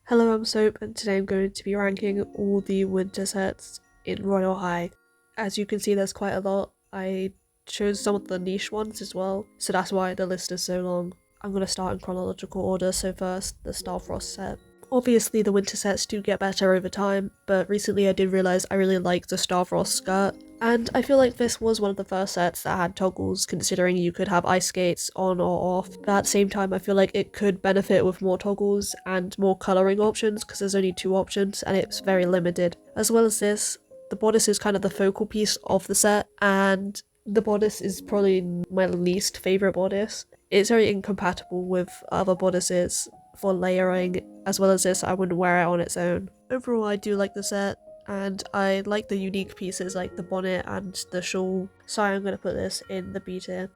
Hello, I'm Soap, and today I'm going to be ranking all the winter sets in Royal High. As you can see, there's quite a lot. I chose some of the niche ones as well, so that's why the list is so long. I'm going to start in chronological order, so first, the Starfrost set. Obviously, the winter sets do get better over time, but recently I did realise I really like the Starfrost skirt, and I feel like this was one of the first sets that had toggles, considering you could have ice skates on or off. But at the same time, I feel like it could benefit with more toggles and more colouring options, because there's only two options and it's very limited. As well as this, the bodice is kind of the focal piece of the set, and the bodice is probably my least favourite bodice. It's very incompatible with other bodices for layering. As well as this, I wouldn't wear it on its own. Overall, I do like the set, and I like the unique pieces like the bonnet and the shawl, so I'm going to put this in the B tier.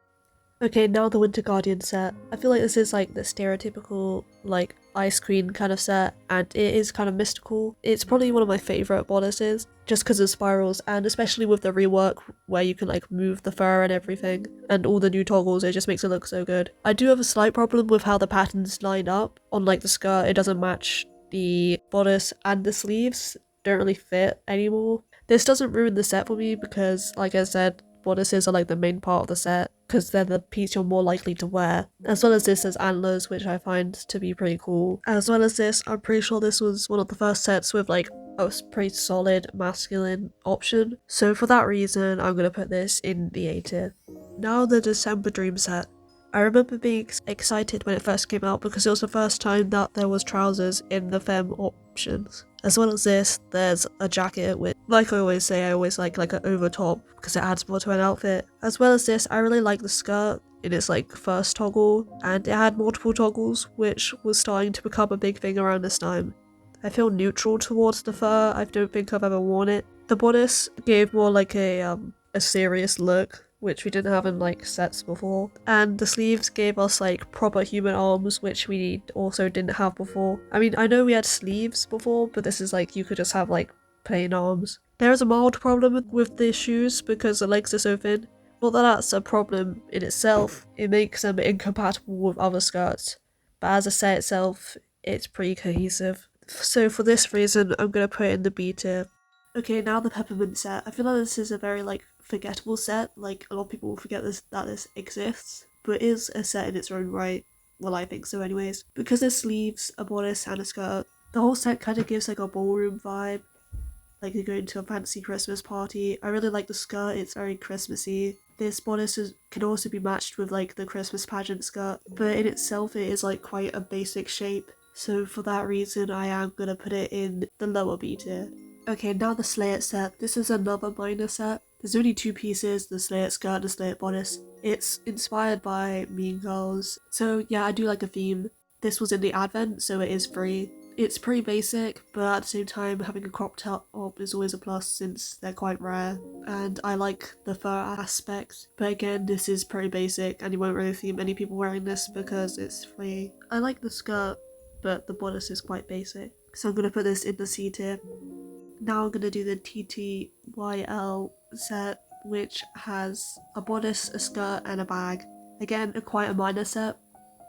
Okay, now the Winter Guardian set. I feel like this is like the stereotypical like ice queen kind of set, and it is kind of mystical. It's probably one of my favourite bodices just because of spirals, and especially with the rework where you can like move the fur and everything and all the new toggles, it just makes it look so good. I do have a slight problem with how the patterns line up on like the skirt. It doesn't match the bodice, and the sleeves don't really fit anymore. This doesn't ruin the set for me because, like I said, bodices are like the main part of the set because they're the piece you're more likely to wear. As well as this, as antlers, which I find to be pretty cool. As well as this, I'm pretty sure this was one of the first sets with like a pretty solid masculine option. So for that reason, I'm gonna put this in the A tier. Now the December Dream set. I remember being excited when it first came out because it was the first time that there was trousers in the femme options. As well as this, there's a jacket with, like I always say, I always like an over top because it adds more to an outfit. As well as this, I really like the skirt in its like first toggle, and it had multiple toggles, which was starting to become a big thing around this time. I feel neutral towards the fur. I don't think I've ever worn it. The bodice gave more like a serious look, which we didn't have in like sets before, and the sleeves gave us like proper human arms, which we also didn't have before. I mean, I know we had sleeves before, but this is like you could just have like plain arms. There is a mild problem with the shoes because the legs are so thin. Not that that's a problem in itself, it makes them incompatible with other skirts, but as a set itself, it's pretty cohesive. So for this reason, I'm gonna put it in the B tier. Okay, now the peppermint set. I feel like this is a very like forgettable set. Like a lot of people will forget that this exists, but it is a set in its own right. Well, I think so, anyways. Because there's sleeves, a bodice, and a skirt, the whole set kind of gives like a ballroom vibe, like you're going to a fancy Christmas party. I really like the skirt. It's very Christmassy. This bodice can also be matched with like the Christmas pageant skirt, but in itself it is like quite a basic shape. So for that reason, I am gonna put it in the lower B tier. Okay, now the Slay It set. This is another minor set. There's only two pieces, the Slay It skirt and the Slay It bodice. It's inspired by Mean Girls. So yeah, I do like a theme. This was in the advent, so it is free. It's pretty basic, but at the same time having a crop top is always a plus since they're quite rare, and I like the fur aspect. But again, this is pretty basic and you won't really see many people wearing this because it's free. I like the skirt, but the bodice is quite basic, so I'm going to put this in the C tier. Now I'm going to do the TTYL set, which has a bodice, a skirt and a bag. Again, quite a minor set,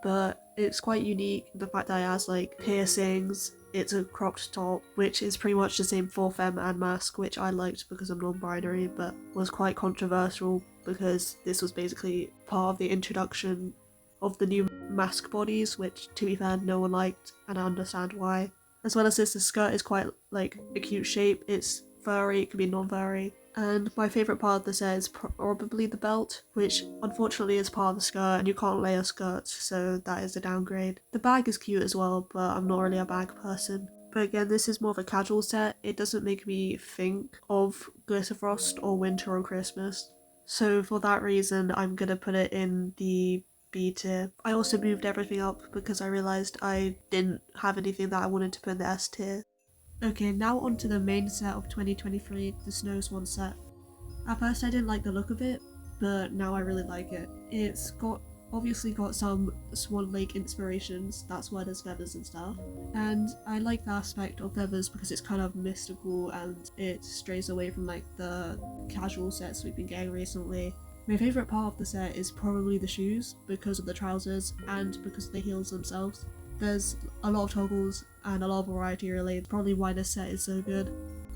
but it's quite unique, the fact that it has like piercings. It's a cropped top, which is pretty much the same for femme and mask, which I liked because I'm non-binary, but was quite controversial because this was basically part of the introduction of the new mask bodies, which to be fair no one liked, and I understand why. As well as this, the skirt is quite like a cute shape. It's furry, it can be non-furry. And my favourite part of the set is probably the belt, which unfortunately is part of the skirt and you can't layer skirts, so that is a downgrade. The bag is cute as well, but I'm not really a bag person. But again, this is more of a casual set. It doesn't make me think of Glitterfrost or winter or Christmas. So for that reason, I'm gonna put it in the B tier. I also moved everything up because I realised I didn't have anything that I wanted to put in the S tier. Okay, now on to the main set of 2023, the Snow Swan set. At first I didn't like the look of it, but now I really like it. It's obviously got some Swan Lake inspirations, that's why there's feathers and stuff. And I like the aspect of feathers because it's kind of mystical and it strays away from like the casual sets we've been getting recently. My favourite part of the set is probably the shoes because of the trousers and because of the heels themselves. there's a lot of toggles and a lot of variety really. It's probably why this set is so good.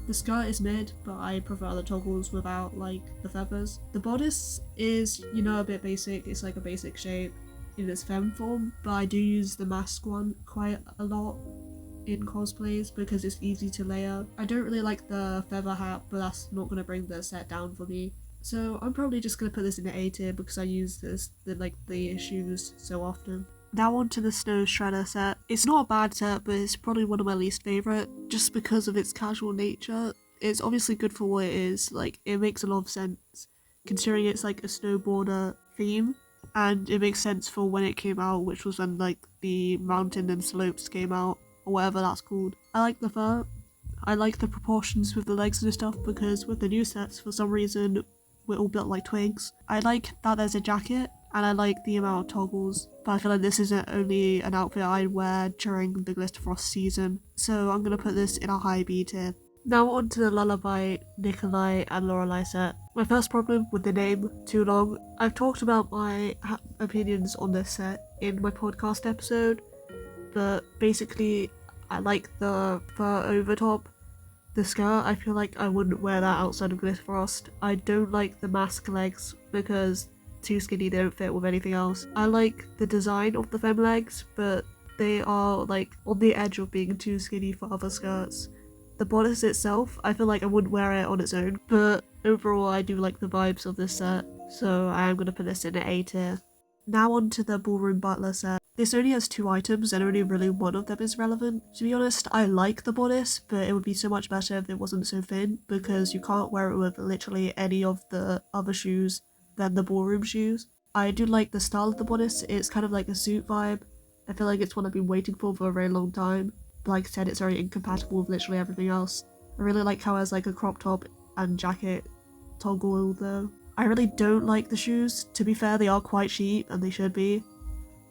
The skirt is mid, but I prefer the toggles without like the feathers. The bodice is, you know, a bit basic. It's like a basic shape in its femme form, but I do use the mask one quite a lot in cosplays because it's easy to layer. I don't really like the feather hat, but that's not going to bring the set down for me. So I'm probably just going to put this in the A tier because I use the shoes so often. Now on to the Snow Shredder set. It's not a bad set, but it's probably one of my least favourite just because of its casual nature. It's obviously good for what it is, like it makes a lot of sense considering it's like a snowboarder theme, and it makes sense for when it came out, which was when like the mountain and slopes came out, or whatever that's called. I like the fur. I like the proportions with the legs and stuff because with the new sets, for some reason, we're all built like twigs. I like that there's a jacket, and I like the amount of toggles, but I feel like this isn't only an outfit I'd wear during the Glitter Frost season, so I'm gonna put this in a high B tier. Now on to the Lullaby, Nikolai and Lorelei set. My first problem with the name, too long. I've talked about my opinions on this set in my podcast episode, but basically I like the fur over top. The skirt, I feel like I wouldn't wear that outside of Glitter Frost. I don't like the mask legs because too skinny, they don't fit with anything else. I like the design of the femme legs, but they are like on the edge of being too skinny for other skirts. The bodice itself, I feel like I wouldn't wear it on its own, but overall I do like the vibes of this set, so I am going to put this in an A tier. Now on to the Ballroom Butler set. This only has 2 items and only really one of them is relevant. To be honest, I like the bodice, but it would be so much better if it wasn't so thin because you can't wear it with literally any of the other shoes than the ballroom shoes. I do like the style of the bodice. It's kind of like a suit vibe. I feel like it's one I've been waiting for a very long time. But like I said, it's very incompatible with literally everything else. I really like how it has like a crop top and jacket toggle though. I really don't like the shoes. To be fair, they are quite cheap and they should be,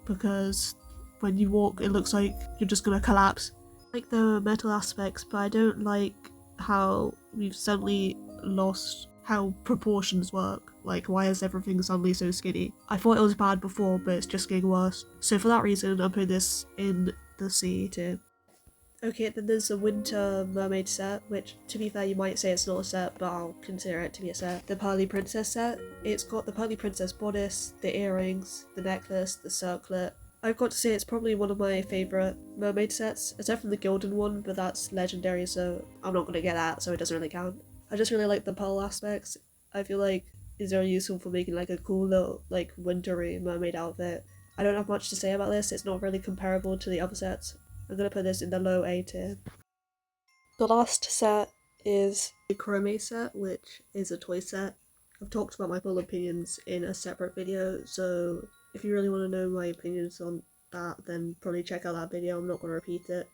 because when you walk it looks like you're just gonna collapse. I like the metal aspects, but I don't like how we've suddenly lost how proportions work. Like, why is everything suddenly so skinny? I thought it was bad before, but it's just getting worse. So for that reason, I'm putting this in the C tier. Okay, then there's the Winter Mermaid set, which, to be fair, you might say it's not a set, but I'll consider it to be a set. The Pearly Princess set. It's got the Pearly Princess bodice, the earrings, the necklace, the circlet. I've got to say it's probably one of my favourite mermaid sets, aside from the Gildan one, but that's legendary, so I'm not going to get that, so it doesn't really count. I just really like the pearl aspects. I feel like it's very useful for making like a cool little, like, wintry mermaid outfit. I don't have much to say about this, it's not really comparable to the other sets. I'm gonna put this in the low A tier. The last set is the Chrome set, which is a toy set. I've talked about my full opinions in a separate video, so if you really want to know my opinions on that, then probably check out that video. I'm not going to repeat it.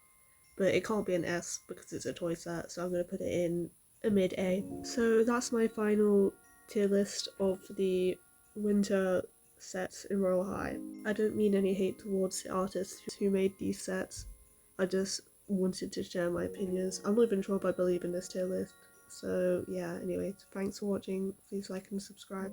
But it can't be an S because it's a toy set, so I'm going to put it in a mid A. So that's my final tier list of the winter sets in Royal High. I don't mean any hate towards the artists who made these sets. I just wanted to share my opinions. I'm not even sure if I believe in this tier list. So yeah, anyway, thanks for watching. Please like and subscribe.